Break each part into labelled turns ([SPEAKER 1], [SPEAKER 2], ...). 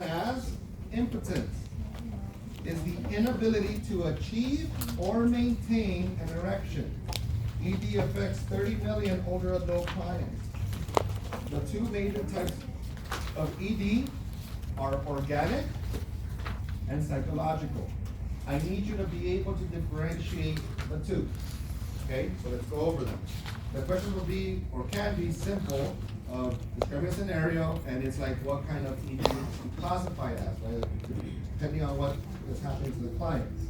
[SPEAKER 1] as impotence is the inability to achieve or maintain an erection. ED affects 30 million older adult clients. The two major types of ED are organic and psychological. I need you to be able to differentiate the two. Okay, so let's go over them. The question will be, or can be, simple. Describe a scenario, and it's like what kind of ED you classify it as, right? Depending on what is happening to the clients.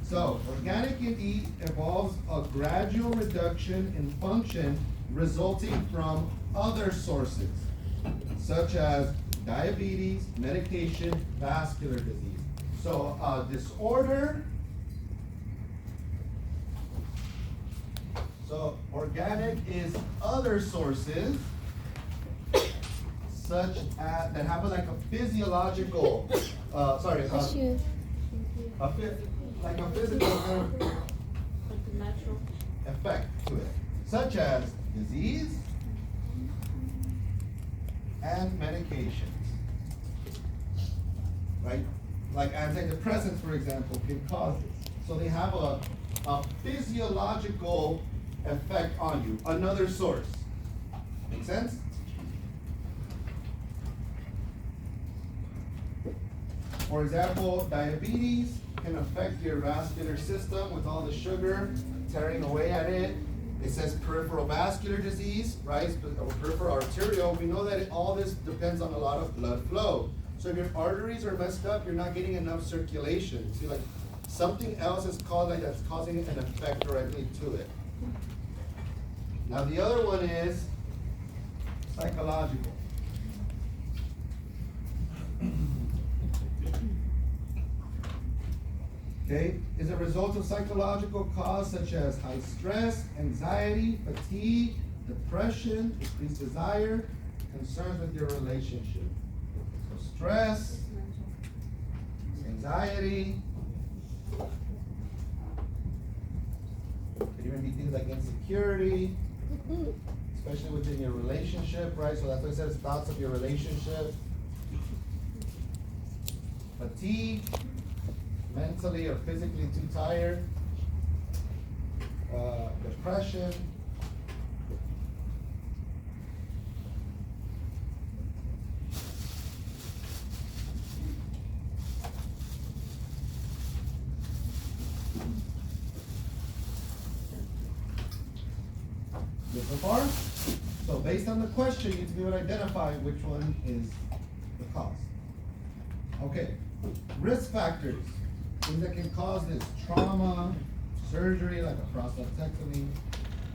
[SPEAKER 1] So, organic ED involves a gradual reduction in function resulting from other sources, such as diabetes, medication, vascular disease. So, disorder. So, organic is other sources, such as that have like a physiological, like a physical effect to it, such as disease and medications, right? Like antidepressants, for example, can cause this. So they have a physiological effect on you, another source. Make sense? For example, diabetes can affect your vascular system with all the sugar tearing away at it. It says peripheral vascular disease, right? Or peripheral arterial. We know that all this depends on a lot of blood flow. So if your arteries are messed up, you're not getting enough circulation. See, like something else is that's causing an effect directly to it. Now the other one is psychological. Okay, is a result of psychological cause such as high stress, anxiety, fatigue, depression, decreased desire, concerns with your relationship. So stress, anxiety, could even be things like insecurity, especially within your relationship, right? So that's why it says thoughts of your relationship. Fatigue, mentally or physically too tired. Depression. Good so far? So based on the question, you need to be able to identify which one is the cause. Okay, risk factors. Things that can cause this: trauma, surgery like a prostatectomy,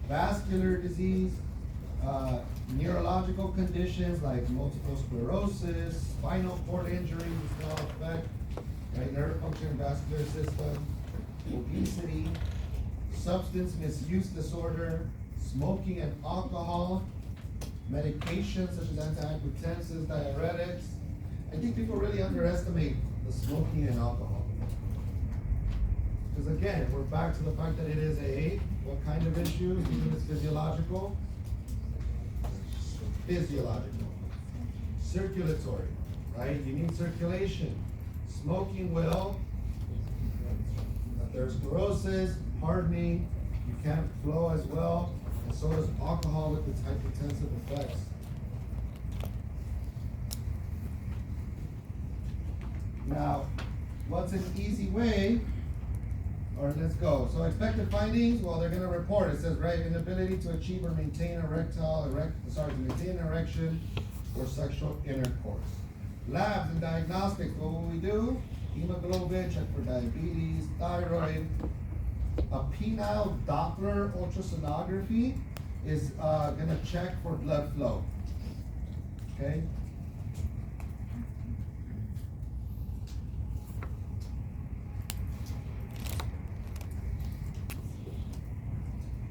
[SPEAKER 1] vascular disease, neurological conditions like multiple sclerosis, spinal cord injury, which can all affect, right, nerve function, vascular system, obesity, substance misuse disorder, smoking and alcohol, medications such as antihypertensives, diuretics. I think people really underestimate the smoking and alcohol. Because again, we're back to the fact that it is what kind of issue? Even if it's physiological? Physiological. Circulatory, right? You need circulation. Smoking will, there's sclerosis, hardening, you can't flow as well, and so does alcohol with its hypertensive effects. Now, what's an easy way? Or let's go. So expected findings, well, they're going to report. It says, right, inability to achieve or maintain maintain erection or sexual intercourse. Labs and diagnostics, what will we do? Hemoglobin, check for diabetes, thyroid. A penile Doppler ultrasonography is going to check for blood flow. Okay?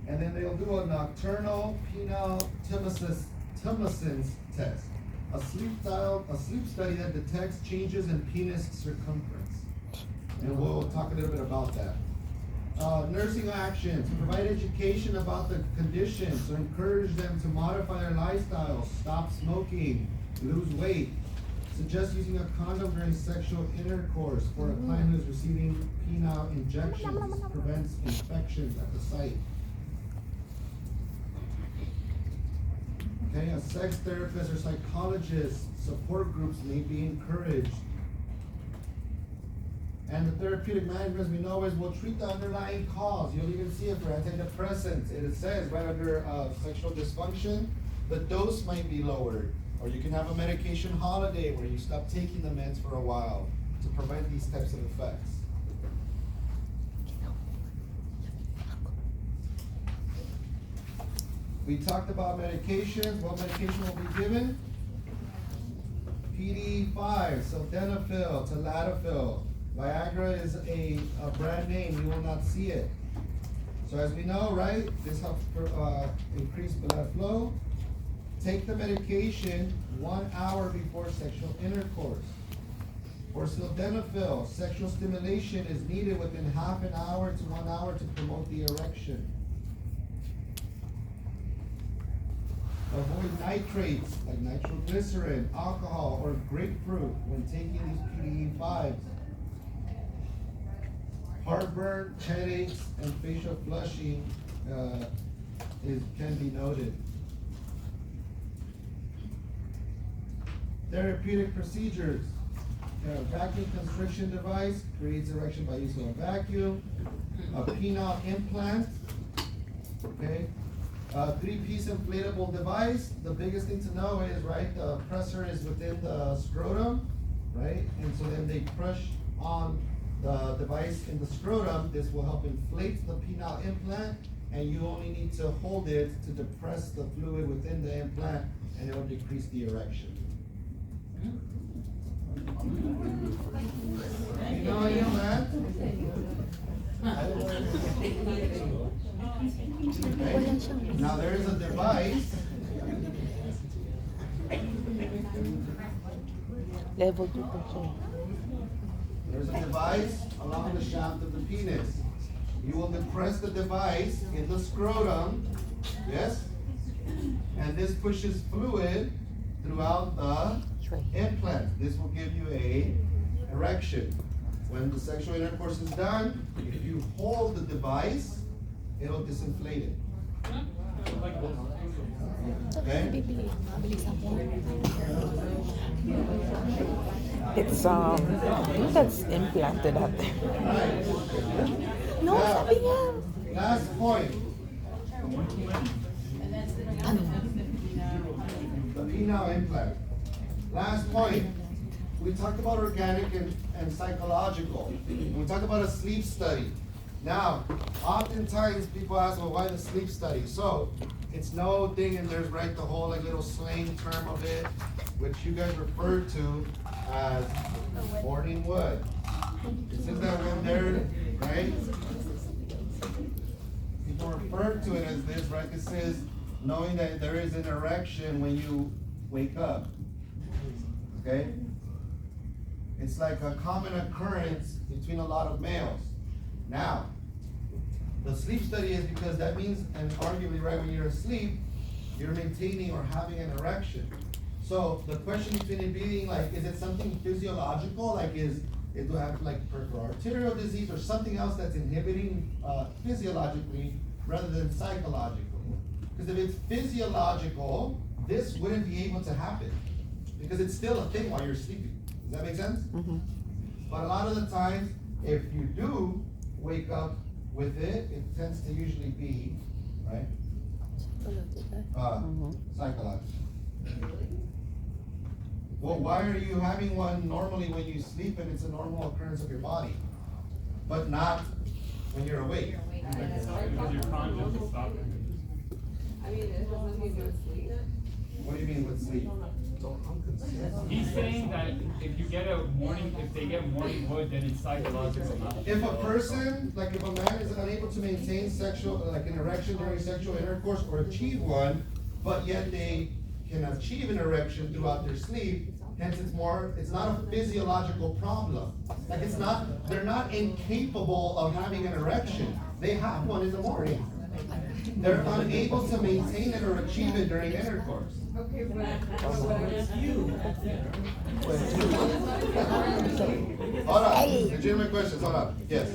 [SPEAKER 1] And then they'll do a nocturnal penile tumescence test, a sleep study that detects changes in penis circumference. And we'll talk a little bit about that. Nursing actions, provide education about the conditions, so encourage them to modify their lifestyle, stop smoking, lose weight. Suggest using a condom during sexual intercourse for a client who is receiving penile injections. This prevents infections at the site. Okay, a sex therapist or psychologist support groups may be encouraged. And the therapeutic management, as we know, is we'll treat the underlying cause. You'll even see it for antidepressants. It says right under sexual dysfunction, the dose might be lowered. Or you can have a medication holiday where you stop taking the meds for a while to prevent these types of effects. We talked about medications. What medication will be given? PDE5, sildenafil, tadalafil. Viagra is a brand name. You will not see it. So as we know, right, this helps increase blood flow. Take the medication 1 hour before sexual intercourse. For sildenafil, sexual stimulation is needed within half an hour to 1 hour to promote the erection. Avoid nitrates like nitroglycerin, alcohol, or grapefruit when taking these PDE5s. Heartburn, headaches, and facial flushing can be noted. Therapeutic procedures. A vacuum constriction device creates erection by use of a vacuum. A penile implant. Okay. A 3-piece inflatable device. The biggest thing to know is, right, the pressor is within the scrotum, right? And so then they push on the device in the scrotum. This will help inflate the penile implant, and you only need to hold it to depress the fluid within the implant, and it will decrease the erection. You know any of that? Okay. Now there is a device.
[SPEAKER 2] Level 2 control.
[SPEAKER 1] There's a device along the shaft of the penis. You will depress the device in the scrotum, yes? And this pushes fluid throughout the implant. This will give you a erection. When the sexual intercourse is done, if you hold the device, it'll disinflate it. Okay?
[SPEAKER 2] It's that's implanted out there. No, sabi niya.
[SPEAKER 1] Last point. The penile implant. Last point. We talked about organic and psychological. We talked about a sleep study. Now, oftentimes people ask, well, why the sleep study? So, it's no thing, and there's right the whole like little slang term of it, which you guys refer to as morning wood. It says that when they're, right? People refer to it as this, right? It says knowing that there is an erection when you wake up. Okay? It's like a common occurrence between a lot of males. Now, the sleep study is because that means, and arguably right when you're asleep, you're maintaining or having an erection. So the question between it being like, is it something physiological? Like do I have like peripheral arterial disease or something else that's inhibiting physiologically rather than psychologically? Because if it's physiological, this wouldn't be able to happen because it's still a thing while you're sleeping. Does that make sense? Mm-hmm. But a lot of the times, if you do wake up with it, it tends to usually be, right? Psychological. Well, why are you having one normally when you sleep and it's a normal occurrence of your body, but not when you're awake?
[SPEAKER 3] Because your conscience is stopping.
[SPEAKER 4] I mean, it has nothing to do with sleep.
[SPEAKER 1] What do you mean with sleep?
[SPEAKER 3] He's saying that if you get if they get morning wood, then it's psychological.
[SPEAKER 1] If a person, like if a man is unable to maintain sexual, like an erection during sexual intercourse or achieve one, but yet they can achieve an erection throughout their sleep, hence it's not a physiological problem. Like they're not incapable of having an erection. They have one in the morning. They're unable to maintain it or achieve it during intercourse.
[SPEAKER 4] Okay, but
[SPEAKER 1] Hold on, legitimate questions, hold on, yes.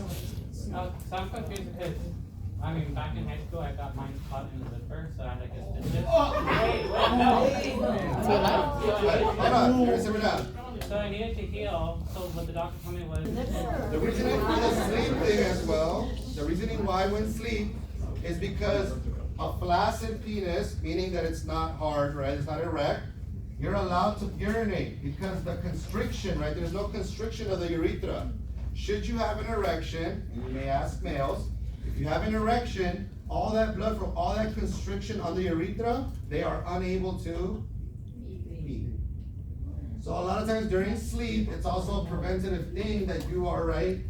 [SPEAKER 5] So I'm confused because, I mean, back in high school, I got mine caught in the zipper, so I had to get stitches. Wait, no.
[SPEAKER 1] Hold on, here's it down.
[SPEAKER 5] So I needed to heal, so what the doctor told me was,
[SPEAKER 1] The reasoning for the sleep thing as well, the reasoning why when sleep is because a flaccid penis, meaning that it's not hard, right, it's not erect, you're allowed to urinate because the constriction, right, there's no constriction of the urethra. Should you have an erection, and you may ask males, if you have an erection, all that blood from all that constriction on the urethra, they are unable to pee. So a lot of times during sleep, it's also a preventative thing that you are, right,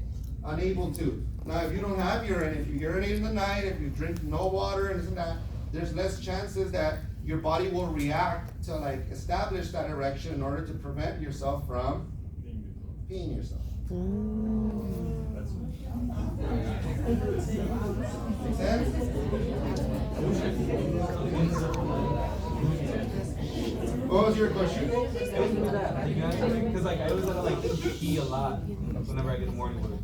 [SPEAKER 1] unable to. Now, if you don't have urine, if you urinate in the night, if you drink no water and this and that, there's less chances that your body will react to like establish that erection in order to prevent yourself from peeing yourself. Make sense? What was your question?
[SPEAKER 6] Because like I always gotta like pee a lot whenever I get morning wood.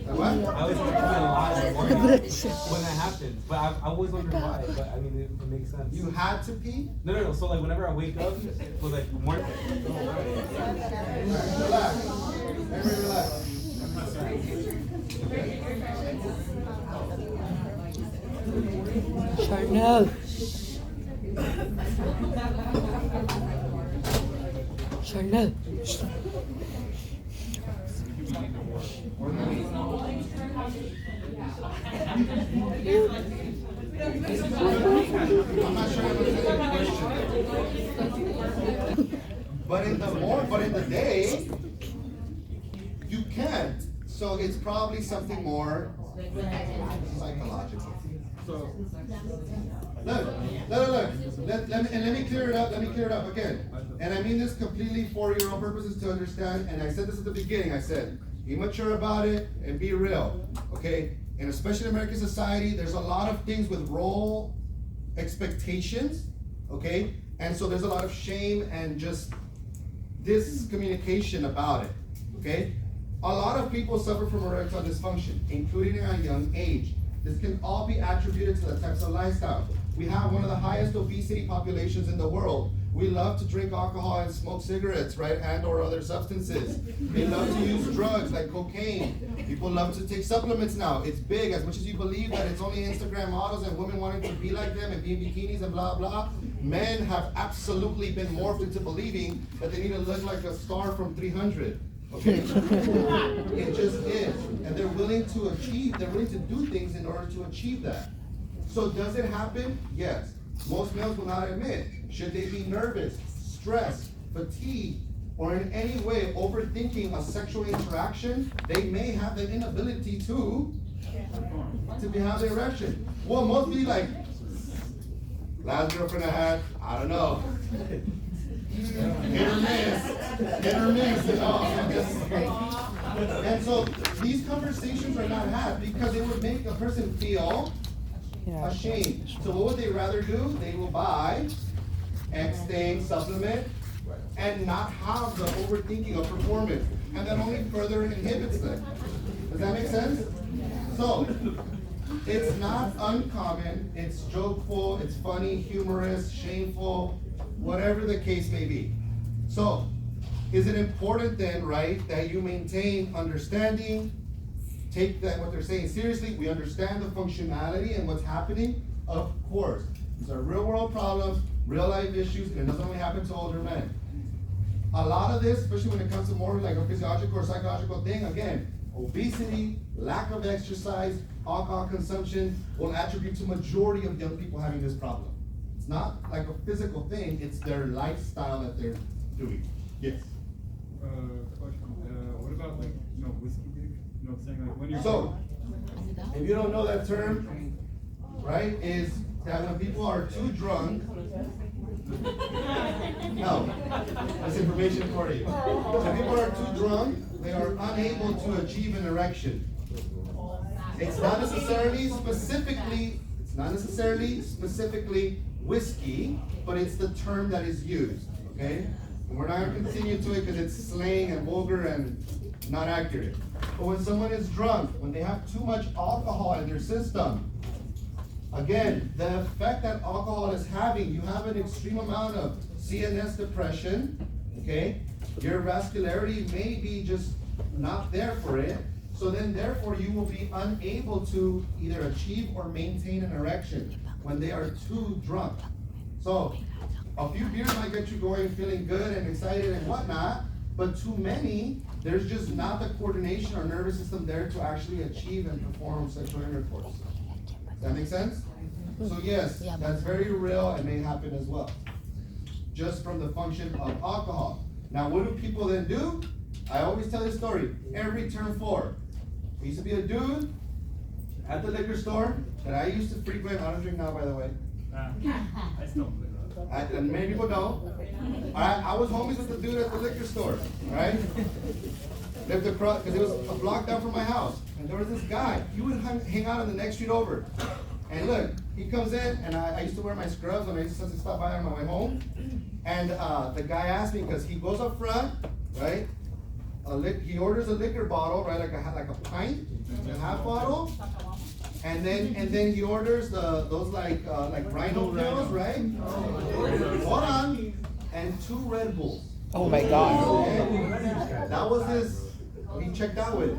[SPEAKER 1] What?
[SPEAKER 6] I always pee a lot in the morning when that happens. But I always wonder why. But I mean, it makes sense.
[SPEAKER 1] You had to pee?
[SPEAKER 6] No. So like whenever I wake up, it was like morning.
[SPEAKER 1] Relax. Everybody relax.
[SPEAKER 2] Charnel. Charnel.
[SPEAKER 1] I'm not sure I understand your question. But in the day, you can't. So it's probably something more psychological.
[SPEAKER 3] So,
[SPEAKER 1] Look. Let me clear it up again. And I mean this completely for your own purposes to understand, and I said this at the beginning, I said, be mature about it and be real, okay? And especially in American society, there's a lot of things with role expectations, okay? And so there's a lot of shame and just discommunication about it, okay? A lot of people suffer from erectile dysfunction, including at a young age. This can all be attributed to the types of lifestyle. We have one of the highest obesity populations in the world. We love to drink alcohol and smoke cigarettes, right, and or other substances. They love to use drugs like cocaine. People love to take supplements now. It's big, as much as you believe that it's only Instagram models and women wanting to be like them and be in bikinis and blah, blah. Men have absolutely been morphed into believing that they need to look like a star from 300. Okay? It just is. And they're willing to do things in order to achieve that. So does it happen? Yes. Most males will not admit. Should they be nervous, stressed, fatigued, or in any way overthinking a sexual interaction, they may have the inability to have the erection. Well, most be like, last girlfriend I had, I don't know. Hit or miss, you know. And so these conversations are not had because it would make a person feel ashamed. So what would they rather do? They will buy X thing, supplement, and not have the overthinking of performance. And that only further inhibits them. Does that make sense? So, it's not uncommon, it's jokeful, it's funny, humorous, shameful, whatever the case may be. So, is it important then, right, that you maintain understanding, take that what they're saying seriously, we understand the functionality and what's happening? Of course. These are real world problems, real life issues, and it doesn't only happen to older men. A lot of this, especially when it comes to more like a physiological or psychological thing, again, obesity, lack of exercise, alcohol consumption will attribute to majority of young people having this problem. It's not like a physical thing, it's their lifestyle that they're doing. Yes?
[SPEAKER 3] question, what about like, whiskey dick? Saying like when you're...
[SPEAKER 1] So, if you don't know that term, right, is that when people are too drunk, no, that's information for you. When people are too drunk, they are unable to achieve an erection. It's not necessarily specifically whiskey, but it's the term that is used, okay? And we're not gonna continue to it because it's slang and vulgar and not accurate. But when someone is drunk, when they have too much alcohol in their system, again, the effect that alcohol is having, you have an extreme amount of CNS depression, okay? Your vascularity may be just not there for it. So then therefore you will be unable to either achieve or maintain an erection when they are too drunk. So a few beers might get you going, feeling good and excited and whatnot, but too many, there's just not the coordination or nervous system there to actually achieve and perform sexual intercourse. Does that make sense? So yes, that's very real and may happen as well. Just from the function of alcohol. Now what do people then do? I always tell this story, every turn 4. I used to be a dude at the liquor store that I used to frequent. I don't drink now, by the way.
[SPEAKER 3] I still believe that.
[SPEAKER 1] And many people don't. I was homies with the dude at the liquor store, right? Lived across, because it was a block down from my house. And there was this guy, he would hang out on the next street over. And look, he comes in, and I used to wear my scrubs when I used to stop by on my way home. And the guy asked me, because he goes up front, right? He orders a liquor bottle, right, like a pint, a half bottle, and then he orders those like Rhino pills, right? Hold on, and 2 Red Bulls.
[SPEAKER 2] Oh my God.
[SPEAKER 1] Okay? That was his. He checked out with it.